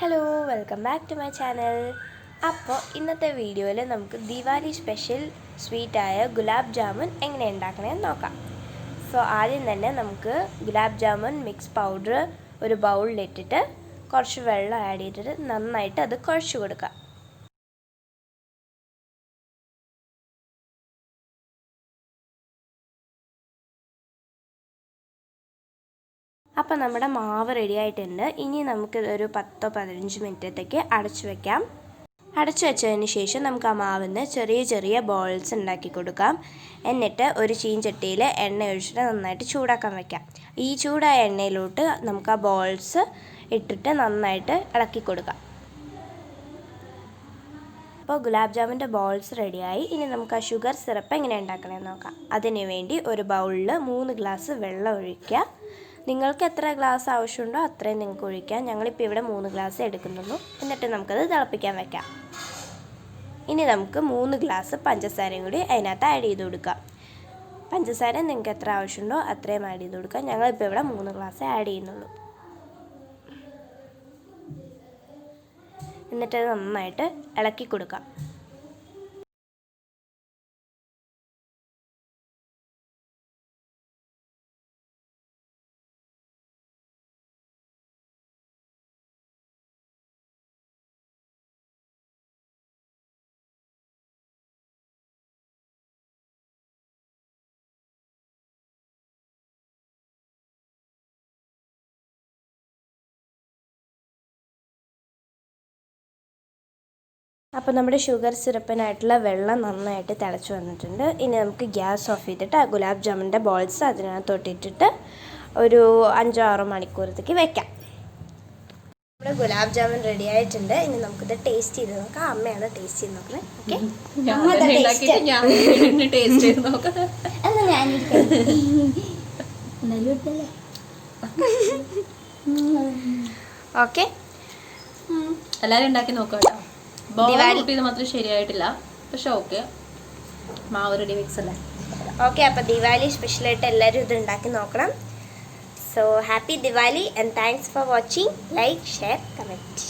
Hello, welcome back to my channel. അപ്പോൾ ഇന്നത്തെ വീഡിയോയിൽ നമുക്ക് ദിവാലി സ്പെഷ്യൽ സ്വീറ്റായ ഗുലാബ് ജാമുൻ എങ്ങനെ ഉണ്ടാക്കണമെന്ന് നോക്കാം. സോ ആദ്യം തന്നെ നമുക്ക് ഗുലാബ് ജാമുൻ മിക്സ് പൗഡർ ഒരു ബൗളിലിട്ടിട്ട് കുറച്ച് വെള്ളം ആഡ് ചെയ്തിട്ട് നന്നായിട്ട് അത് കുഴച്ച് കൊടുക്കാം. അപ്പോൾ നമ്മുടെ മാവ് റെഡി ആയിട്ടുണ്ട്. ഇനി നമുക്ക് ഒരു 10-15 മിനിറ്റത്തേക്ക് അടച്ചു വെക്കാം. അടച്ചു വെച്ചതിന് ശേഷം നമുക്ക് ആ മാവിന് ചെറിയ ചെറിയ ബോൾസ് ഉണ്ടാക്കി കൊടുക്കാം. എന്നിട്ട് ഒരു ചീഞ്ചട്ടിയിൽ എണ്ണ ഒഴിച്ചിട്ട് നന്നായിട്ട് ചൂടാക്കാൻ വെക്കാം. ഈ ചൂടായ എണ്ണയിലോട്ട് നമുക്ക് ആ ബോൾസ് ഇട്ടിട്ട് നന്നായിട്ട് ഇളക്കി കൊടുക്കാം. അപ്പോൾ ഗുലാബ് ജാമുൻ്റെ ബോൾസ് റെഡിയായി. ഇനി നമുക്ക് ആ ഷുഗർ സിറപ്പ് എങ്ങനെ ഉണ്ടാക്കണമെന്ന് നോക്കാം. അതിന് വേണ്ടി ഒരു ബൗളിൽ 3 ഗ്ലാസ് വെള്ളം ഒഴിക്കുക. നിങ്ങൾക്ക് എത്ര ഗ്ലാസ് ആവശ്യമുണ്ടോ അത്രയും നിങ്ങൾക്ക് ഒഴിക്കാം. ഞങ്ങളിപ്പോൾ ഇവിടെ 3 ഗ്ലാസ് എടുക്കുന്നുള്ളൂ. എന്നിട്ട് നമുക്കത് തിളപ്പിക്കാൻ വെക്കാം. ഇനി നമുക്ക് 3 ഗ്ലാസ് പഞ്ചസാരയും കൂടി അതിനകത്ത് ആഡ് ചെയ്ത് കൊടുക്കാം. പഞ്ചസാര നിങ്ങൾക്ക് എത്ര ആവശ്യമുണ്ടോ അത്രയും ആഡ് ചെയ്ത് കൊടുക്കാം. ഞങ്ങളിപ്പോൾ ഇവിടെ 3 ഗ്ലാസ് ആഡ് ചെയ്യുന്നുള്ളൂ. എന്നിട്ടത് നന്നായിട്ട് ഇളക്കി കൊടുക്കാം. അപ്പോൾ നമ്മുടെ ഷുഗർ സിറപ്പിനായിട്ടുള്ള വെള്ളം നന്നായിട്ട് തിളച്ച് വന്നിട്ടുണ്ട്. ഇനി നമുക്ക് ഗ്യാസ് ഓഫ് ചെയ്തിട്ട് ആ ഗുലാബ് ജാമുൻ്റെ ബോൾസ് അതിനകത്തോട്ടിട്ടിട്ട് ഒരു 5-6 മണിക്കൂറത്തേക്ക് വെക്കാം. നമ്മുടെ ഗുലാബ് ജാമുൻ റെഡി ആയിട്ടുണ്ട്. ഇനി നമുക്കിത് ടേസ്റ്റ് ചെയ്ത് നോക്കാം. അമ്മയാണ് ടേസ്റ്റ് ചെയ്ത് നോക്കുന്നത്. ഓക്കെ, എല്ലാവരും ഉണ്ടാക്കി നോക്കാം കേട്ടോ. ഇത് മാത്രം ശരിയായിട്ടില്ല, പക്ഷെ ഓക്കെ, മാവ് റെഡി മിക്സ് അല്ലേ. ഓക്കെ, അപ്പോൾ ദിവാലി സ്പെഷ്യലായിട്ട് എല്ലാവരും ഇത് ഉണ്ടാക്കി നോക്കണം. So happy Diwali and thanks for watching. Like, share, comment.